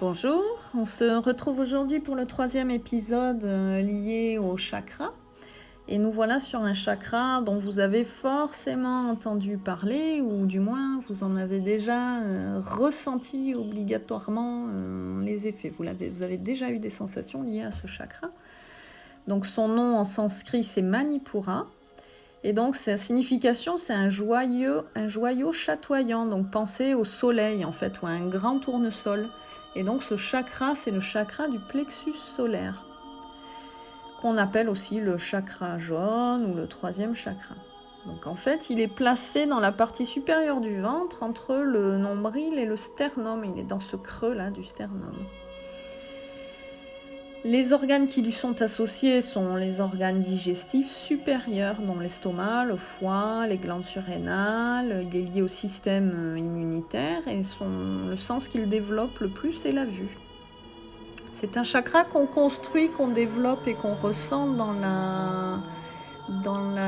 Bonjour, on se retrouve aujourd'hui pour le troisième épisode lié au chakra. Et nous voilà sur un chakra dont vous avez forcément entendu parler, ou du moins vous en avez déjà ressenti obligatoirement les effets. Vous avez déjà eu des sensations liées à ce chakra. Donc son nom en sanskrit c'est Manipura. Et donc sa signification c'est un joyau chatoyant. Donc pensez au soleil en fait, ou à un grand tournesol. Et donc ce chakra c'est le chakra du plexus solaire, qu'on appelle aussi le chakra jaune ou le troisième chakra. Donc en fait, il est placé dans la partie supérieure du ventre, entre le nombril et le sternum. Il est dans ce creux-là du sternum. Les organes qui lui sont associés sont les organes digestifs supérieurs, dont l'estomac, le foie, les glandes surrénales. Il est lié au système immunitaire et le sens qu'il développe le plus est la vue. C'est un chakra qu'on construit, qu'on développe et qu'on ressent dans la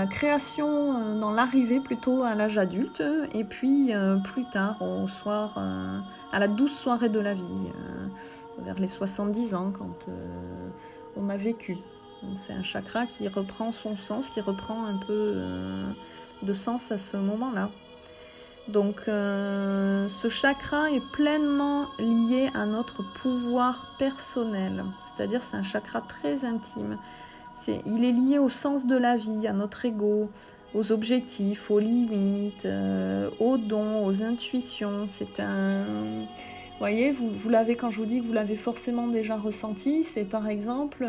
création, dans l'arrivée plutôt à l'âge adulte, et puis plus tard, au soir, à la douce soirée de la vie, vers les 70 ans, quand on a vécu. Donc, c'est un chakra qui reprend son sens, qui reprend un peu de sens à ce moment-là. Donc ce chakra est pleinement lié à notre pouvoir personnel, c'est-à-dire c'est un chakra très intime. Il est lié au sens de la vie, à notre ego, aux objectifs, aux limites, aux dons, aux intuitions. C'est un... Vous voyez, vous l'avez, quand je vous dis que vous l'avez forcément déjà ressenti, c'est par exemple,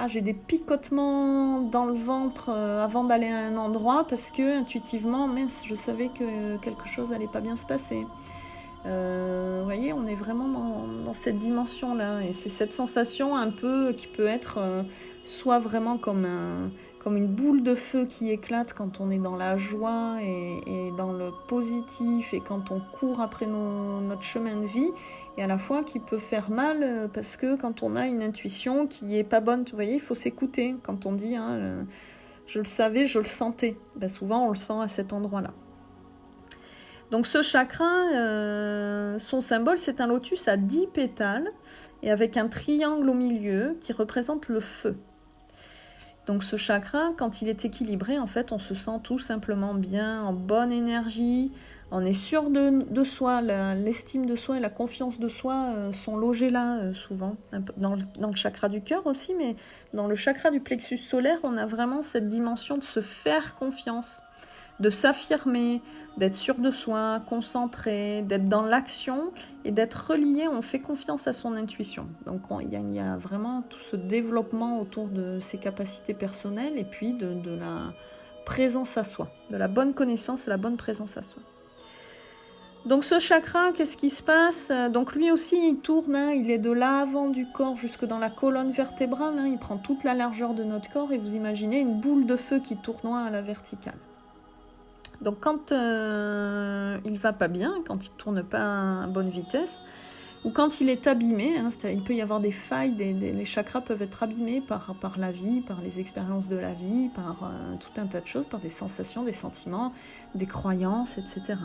j'ai des picotements dans le ventre avant d'aller à un endroit parce que intuitivement, mince, je savais que quelque chose n'allait pas bien se passer. Vous voyez, on est vraiment dans cette dimension-là. Et c'est cette sensation un peu qui peut être soit vraiment comme une boule de feu qui éclate quand on est dans la joie et dans le positif et quand on court après notre chemin de vie, et à la fois qui peut faire mal parce que quand on a une intuition qui est pas bonne, vous voyez, il faut s'écouter. Quand on dit je le savais, je le sentais, ben souvent on le sent à cet endroit-là. Donc ce chakra, son symbole c'est un lotus à 10 pétales et avec un triangle au milieu qui représente le feu. Donc ce chakra, quand il est équilibré, en fait, on se sent tout simplement bien, en bonne énergie, on est sûr de soi, l'estime de soi et la confiance de soi sont logées là souvent, un peu dans le chakra du cœur aussi, mais dans le chakra du plexus solaire, on a vraiment cette dimension de se faire confiance, de s'affirmer, d'être sûr de soi, concentré, d'être dans l'action et d'être relié, on fait confiance à son intuition. Donc il y a vraiment tout ce développement autour de ses capacités personnelles et puis de la présence à soi, de la bonne connaissance et la bonne présence à soi. Donc ce chakra, qu'est-ce qui se passe? Donc lui aussi, il tourne, il est de l'avant du corps jusque dans la colonne vertébrale, il prend toute la largeur de notre corps et vous imaginez une boule de feu qui tournoie à la verticale. Donc quand il va pas bien, quand il tourne pas à bonne vitesse, ou quand il est abîmé, il peut y avoir des failles, les chakras peuvent être abîmés par la vie, par les expériences de la vie, par tout un tas de choses, par des sensations, des sentiments, des croyances, etc.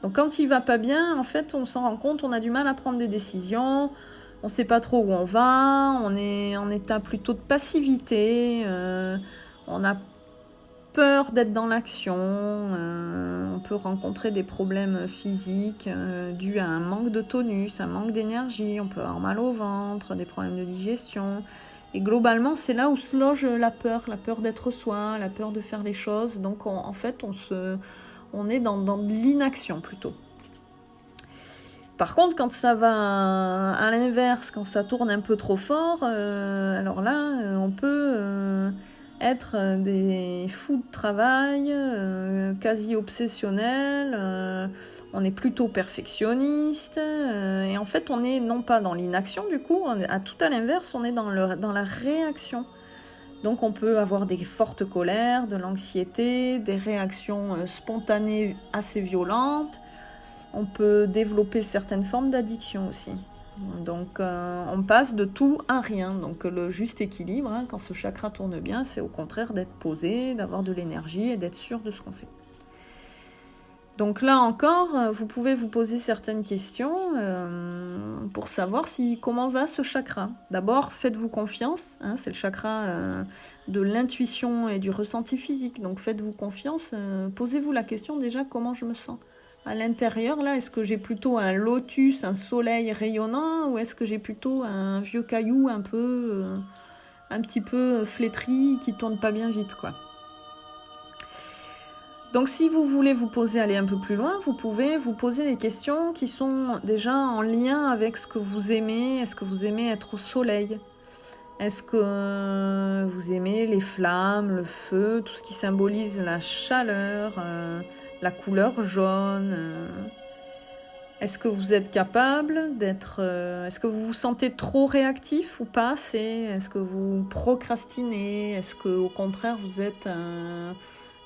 Donc quand il va pas bien, en fait, on s'en rend compte, on a du mal à prendre des décisions, on sait pas trop où on va, on est en état plutôt de passivité, on a peur d'être dans l'action, on peut rencontrer des problèmes physiques dus à un manque de tonus, un manque d'énergie, on peut avoir mal au ventre, des problèmes de digestion. Et globalement, c'est là où se loge la peur d'être soi, la peur de faire les choses. Donc en fait, on est dans de l'inaction plutôt. Par contre, quand ça va à l'inverse, quand ça tourne un peu trop fort, alors là, on peut être des fous de travail, quasi obsessionnels, on est plutôt perfectionniste, et en fait on est non pas dans l'inaction du coup, tout à l'inverse, on est dans la réaction. Donc on peut avoir des fortes colères, de l'anxiété, des réactions spontanées assez violentes, on peut développer certaines formes d'addiction aussi. Donc on passe de tout à rien. Donc le juste équilibre, quand ce chakra tourne bien, c'est au contraire d'être posé, d'avoir de l'énergie et d'être sûr de ce qu'on fait. Donc là encore, vous pouvez vous poser certaines questions pour savoir comment va ce chakra. D'abord, faites-vous confiance, hein, c'est le chakra de l'intuition et du ressenti physique. Donc faites-vous confiance, posez-vous la question déjà comment je me sens. À l'intérieur, là, est-ce que j'ai plutôt un lotus, un soleil rayonnant, ou est-ce que j'ai plutôt un vieux caillou un petit peu flétri qui tourne pas bien vite, quoi. Donc si vous voulez aller un peu plus loin, vous pouvez vous poser des questions qui sont déjà en lien avec ce que vous aimez. Est-ce que vous aimez être au soleil? Est-ce que vous aimez les flammes, le feu, tout ce qui symbolise la chaleur, la couleur jaune? Est-ce que vous êtes capable d'être... est-ce que vous vous sentez trop réactif ou pas assez? Est-ce que vous procrastinez? Est-ce qu'au contraire vous êtes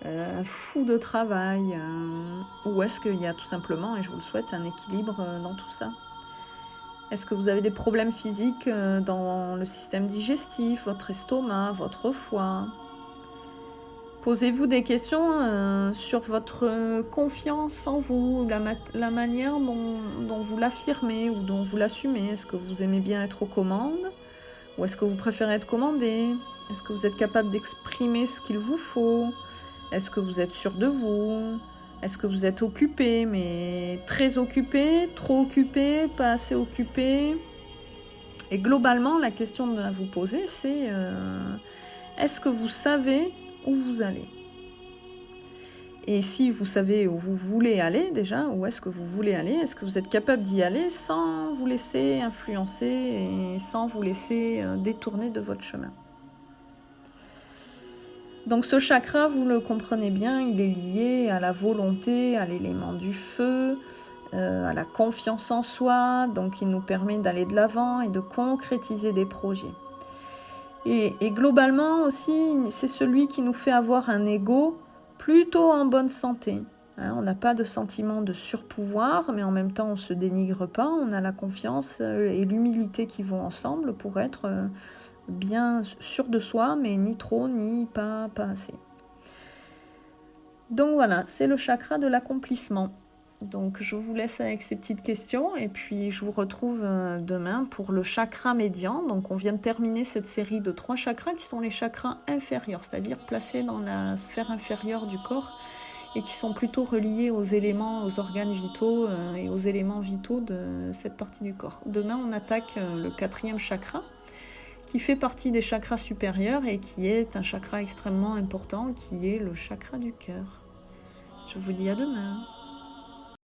un fou de travail, ou est-ce qu'il y a tout simplement, et je vous le souhaite, un équilibre dans tout ça? Est-ce que vous avez des problèmes physiques dans le système digestif, votre estomac, votre foie? Posez-vous des questions sur votre confiance en vous, la manière dont vous l'affirmez ou dont vous l'assumez. Est-ce que vous aimez bien être aux commandes ou est-ce que vous préférez être commandé? Est-ce que vous êtes capable d'exprimer ce qu'il vous faut? Est-ce que vous êtes sûr de vous? Est-ce que vous êtes occupé, mais très occupé, trop occupé, pas assez occupé? Et globalement, la question à vous poser, c'est est-ce que vous savez où vous allez? Et si vous savez où vous voulez aller déjà, où est-ce que vous voulez aller, est-ce que vous êtes capable d'y aller sans vous laisser influencer et sans vous laisser détourner de votre chemin? Donc ce chakra, vous le comprenez bien, il est lié à la volonté, à l'élément du feu, à la confiance en soi, donc il nous permet d'aller de l'avant et de concrétiser des projets. Et globalement aussi, c'est celui qui nous fait avoir un ego plutôt en bonne santé. Hein, on n'a pas de sentiment de surpouvoir, mais en même temps on ne se dénigre pas, on a la confiance et l'humilité qui vont ensemble pour être bien sûr de soi, mais ni trop, ni pas assez. Donc voilà, c'est le chakra de l'accomplissement. Donc je vous laisse avec ces petites questions et puis je vous retrouve demain pour le chakra médian. Donc on vient de terminer cette série de 3 chakras qui sont les chakras inférieurs, c'est-à-dire placés dans la sphère inférieure du corps et qui sont plutôt reliés aux éléments, aux organes vitaux et aux éléments vitaux de cette partie du corps. Demain on attaque le 4e chakra qui fait partie des chakras supérieurs et qui est un chakra extrêmement important qui est le chakra du cœur. Je vous dis à demain.